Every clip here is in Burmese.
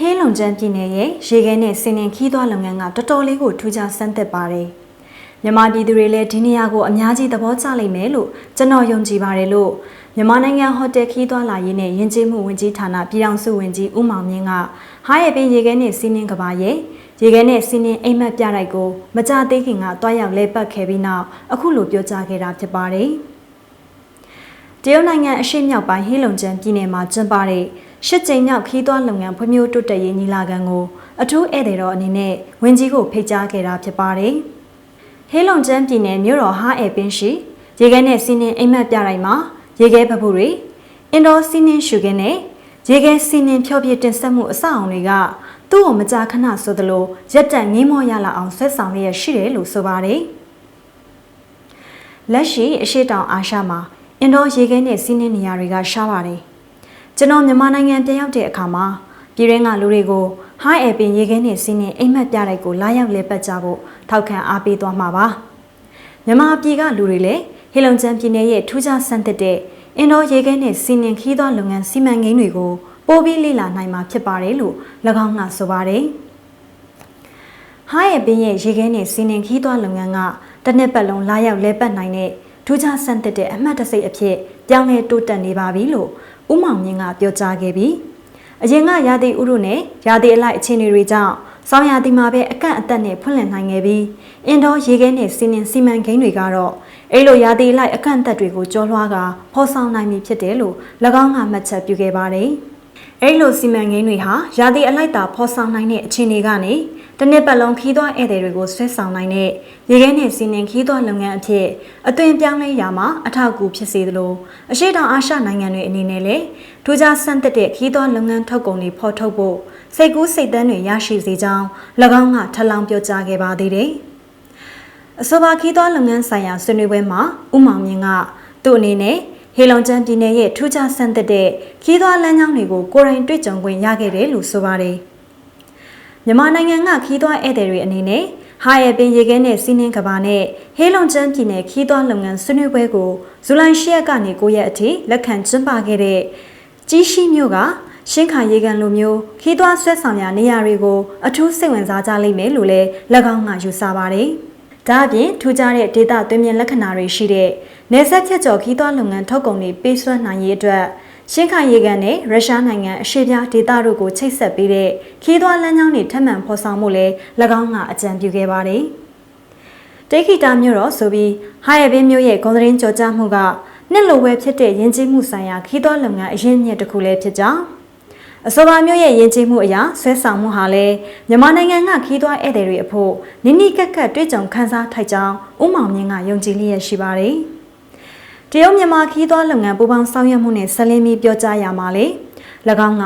ဟေးလုံကျန်းပြည်နယ်ရဲ့ရေခဲနဲ့စင်ရင်ခီးသွွားလုပ်ငန်းကတော်တော်လေးကိုထူးခြားဆန်းသစ်ပါတယ်။မြန်မာပြည်သူတွေလည်းဒီနေရာကိုအများကြီးသဘောကျလိမ့်မယ်လို့ကျွန်တော်ယုံကြည်ပါတယ်လို့မြန်မာနိုင်ငံဟိုတယ်ခီးသွွားလာရေးနဲ့ယဉ်ကျေးမှုဝန်ကြီးဌာနပြည်ထောင်စုဝန်ကြီးဦးမောင်မြင့်ကဟာရဲ့ပင်ရေခဲနဲ့စင်းနှင်းကဘာရဲ့ရေခဲနဲ့စင်းနှင်းအိမ်မက်ပြတိုက်ကိုမကြသေးခင်ကတွားရောက်လဲပတ်ခဲ့ပြီးနောက်အခုလိုပြောကြားခဲ့တာဖြစ်ပါတယ်။တရုတ်နိုင်ငံအရှေ့မြောက်ပိုင်းဟေးလုံကျန်းပြည်နယ်မှာကျင်းပတဲ့ရှစ်ကြိမ်မြောက်ခီးသွွားလုပ်ငန်းဖွံ့ဖြိုးတိုးတက်ရေးညီလာခံကိုအထူးဧည့်သည်တော်အနေနဲ့ဝန်ကြီးကိုဖိတ်ကြားခဲ့တာဖြစ်ပါတယ်။ဟေးလုံကျန်းပြည်နယ်မြို့တော်ဟာအဲပင်ရှိရေခဲနဲ့စီးနှင်းအိမ်မက်ပြတိုင်းမှာရေခဲပပုတွေအင်ဒိုစီးနှင်းရှုခင်းနဲ့ရေခဲစီးနှင်းဖြောပြတင်ဆက်မှုအဆောက်အုံတွေကသူ့ကိုမကြာခဏဆိုသလိုရက်တက်ငင်းမောရလာအောင်ဆွဲဆောင်ရရှိတယ်လို့ဆိုပါတယ်။လက်ရှိအရှိတောင်အာရှမှာအင်ဒိုရေခဲနဲ့စီးနှင်းနေရာတွေကရှားပါတယ်။ကျွန်တော်မြန်မာနိုင်ငံပြန်ရောက်တဲ့အခါမှာပြည်ရင်းကလူတွေကိုဟိုင်းအပင်ရေခဲနဲ့စီးနှင်းအိမ်မက်ပြတိုက်ကိုလာရောက်လဲပတ်ကြဖို့ထောက်ခံအားပေးသွားမှာပါ။မြန်မာပြည်ကလူတွေလည်းဟေလုံကျန်းပြည်နယ်ရဲ့ထူးခြားဆန်းသစ်တဲ့အင်ဒိုရေခဲနဲ့စီးနှင်းခီးသွွားလုပ်ငန်းစီမံကိန်းတွေကိုပို့ပြီးလေ့လာနိုင်မှာဖြစ်ပါတယ်လို့၎င်းကဆိုပါတယ်။ဟိုင်းအပင်ရဲ့ရေခဲနဲ့စီးနှင်းခီးသွွားလုပ်ငန်းကတစ်နှစ်ပတ်လုံးလာရောက်လဲပတ်နိုင်တဲ့ထူးခြားဆန်းသစ်တဲ့အမှတ်တစိတ်အဖြစ်ပြောင်းလဲတိုးတက်နေပါပြီလို့ဦးမောင်မြင့်ကပြောကြားခဲ့ပြီးအရင်ကရာသီဥတုနဲ့ရာသီအလိုက်အခြေအနေတွေကြောင့်ဆောင်းရာသီမှာပဲအကန့်အသတ်နဲ့ဖွင့်လှစ်နိုင်ခဲ့ပြီးအင်ဒိုရေခဲနဲ့စီးနှင်းစီမံကိန်းတွေကတော့အဲ့လိုရာသီအလိုက်အကန့်အသတ်တွေကိုကျော်လွှားကဖော်ဆောင်နိုင်ပြီဖြစ်တယ်လို့၎င်းကမှတ်ချက်ပြုခဲ့ပါတယ်။အဲ့လိုစီမံကိန်းတွေဟာရာသီအလိုက်တာဖော်ဆောင်နိုင်တဲ့အခြေအနေကနေတစ်နှစ်ပတ်လုံးခီးသွွားဧည့်သည်တွေကိုဆွဲဆောင်နိုင်တဲ့ရေခဲနဲ့စီးနှင်းခီးသွွားလုပ်ငန်းအဖြစ်အသွင်ပြောင်းလဲရာမှာအထောက်အကူဖြစ်စေသလိုအရှေ့တောင်အာရှနိုင်ငံတွေအနေနဲ့လည်းထူးခြားဆန်းသစ်တဲ့ခီးသွွားလုပ်ငန်းထုတ်ကုန်တွေဖော်ထုတ်ဖို့စိတ်ကူးစိတ်သန်းတွေရရှိစေကြောင်း၎င်းကထပ်လောင်းပြောကြားခဲ့ပါသေးတယ်။အဆိုပါခီးသွွားလုပ်ငန်းဆိုင်ရာဆွေးနွေးပွဲမှာဦးမောင်မြင့်ကသူ့အနေနဲ့ဟေလုံကျန်းပြည်နယ်ရဲ့ထူးခြားဆန်းသစ်တဲ့ခီးသွွားလမ်းကြောင်းတွေကိုကိုယ်တိုင်တွေ့ကြုံခွင့်ရခဲ့တယ်လို့ဆိုပါတယ်။မြန်မာနိုင်ငံကခီးသွွားဧည့်သည်တွေအနေနဲ့ဟာရဲ့ပင်ရေခဲနဲ့စီးနှင်းကဘာနဲ့ဟေလုံကျန်းပြည်နယ်ခီးသွွားလုပ်ငန်းဆွေးနွေးပွဲကိုဇူလိုင်10ရက်ကနေ9ရက်အထိလက်ခံကျင်းပခဲ့တဲ့ကြီးရှိမြို့ကရှင်းခါရေကန်လိုမျိုးခီးသွွားဆွဲဆောင်ရာနေရာတွေကိုအထူးစိတ်ဝင်စားကြလိမ့်မယ်လို့လည်း၎င်းကယူဆပါတယ်။ဒါအပြင်ထူးခြားတဲ့ဒေသသွင်းမြင်လက္ခဏာတွေရှိတဲ့နယ်စပ်ဖြတ်ကျော်ခီးသွွားလုပ်ငန်းထုတ်ကုန်တွေပေးစွမ်းနိုင်ရေးအတွက်ရှင်းခါရေကန်နဲ့ရုရှားနိုင်ငံအရှေ့ပြားဒေသတို့ကိုချိတ်ဆက်ပေးတဲ့ခီးသွွားလမ်းကြောင်းတွေထပ်မံဖော်ဆောင်မှုလည်း၎င်းကအကြံပြုခဲ့ပါတယ်။တေခိတာမြို့တော်ဆိုပြီးဟာရဘင်းမြို့ရဲ့ဂုဏ်သတင်းကြော်ကြားမှုကနှစ်လိုဝဲဖြစ်တဲ့ယဉ်ကျေးမှုဆိုင်ရာခီးသွွားလုပ်ငန်းအရင်းမြစ်တစ်ခုလည်းဖြစ်ကြောင်းအဆိုပါမျိုးရဲ့ယဉ်ကျေးမှုအရာဆွဲဆောင်မှုဟာလည်းမြန်မာနိုင်ငံကခီးသွွားဧည့်သည်တွေအဖို့နိနိကက်ကက်တွေ့ကြုံခန်းစားထိုက်ကြောင်းဦးမောင်မြင့်ကယုံကြည်လျက်ရှိပါတယ်။တရုတ်မြန်မာခီးသွွားလုပ်ငန်းပူးပေါင်းဆောင်ရွက်မှုနဲ့ဆက်လင်းပြီးပြောကြားရမှာလေ၎င်းက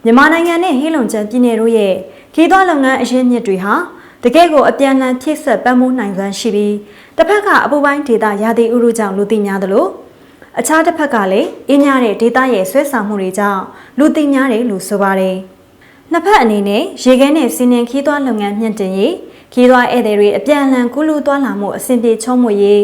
မြန်မာနိုင်ငံနဲ့ဟေလုံကျန်းပြည်နယ်တို့ရဲ့ခီးသွွားလုပ်ငန်းအရင်းမြစ်တွေဟာတကယ့်ကိုအပြန်အလှန်ဖြည့်ဆွတ်ပံ့ပိုးနိုင်စွမ်းရှိပြီးတစ်ဖက်ကအပူပိုင်းဒေသရာသီဥတုကြောင့်လူသိများသလိုအခြားတစ်ဖက်ကလည်းအင်းများတဲ့ဒေသရဲ့ဆွဲဆောင်မှုတွေကြောင့်လူသိများတယ်လို့ဆိုပါတယ်။နှစ်ဖက်အနေနဲ့ရေခဲနဲ့စီးနှင်းခီးသွွားလုပ်ငန်းမြင့်တင်ရေးခီးသွွားဧည့်သည်တွေအပြန်အလှန်ကူးလူသွားလာမှုအဆင်ပြေချုံးမွေရေး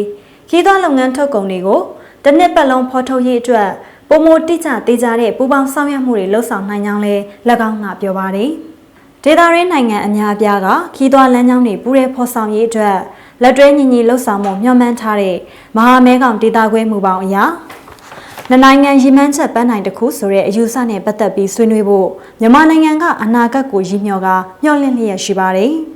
ခီးသွွားလုပ်ငန်းထုတ်ကုန်တွေကိုတစ်နှစ်ပတ်လုံးဖော်ထုတ်ရေးအတွက်ပုံမတိကျသေးကြတဲ့ပူးပေါင်းဆောင်ရွက်မှုတွေလှုပ်ဆောင်နိုင်ကြောင်းလည်း၎င်းကပြောပါတယ်။ဒေသရင်းနိုင်ငံအများအပြားကခီးသွွားလမ်းကြောင်းတွေပူးရဲဖော်ဆောင်ရေးအတွက်လက်တွဲညီညီလှုပ်ဆောင်မှုမျှော်မှန်းထားတဲ့မဟာမဲခေါင်ဒေသခွဲမှုပေါင်းအရာနိုင်ငံရည်မှန်းချက်ပန်းနိုင်တစ်ခုဆိုတဲ့အယူဆနဲ့ပတ်သက်ပြီးဆွေးနွေးဖို့မြန်မာနိုင်ငံကအနာဂတ်ကိုရည်မျှော်ကမျှော်လင့်လျက်ရှိပါတယ်။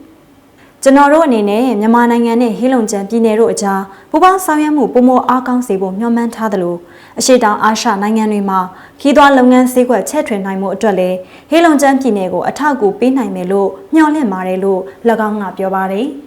ကျွန်တော်တို့အနေနဲ့မြန်မာနိုင်ငံနဲ့ဟေလုံကျန်းပြည်နယ်တို့အကြားပူးပေါင်းဆောင်ရွက်မှုပုံမအားကောင်းစေဖို့မျှော်မှန်းထားသလိုအရှေ့တောင်အာရှနိုင်ငံတွေမှာခီးသွွားလုပ်ငန်းဈေးကွက်ချဲ့ထွင်နိုင်မှုအတွက်လည်းဟေလုံကျန်းပြည်နယ်ကိုအထောက်အကူပေးနိုင်မယ်လို့မျှော်လင့်ပါတယ်လို့၎င်းကပြောပါတယ်။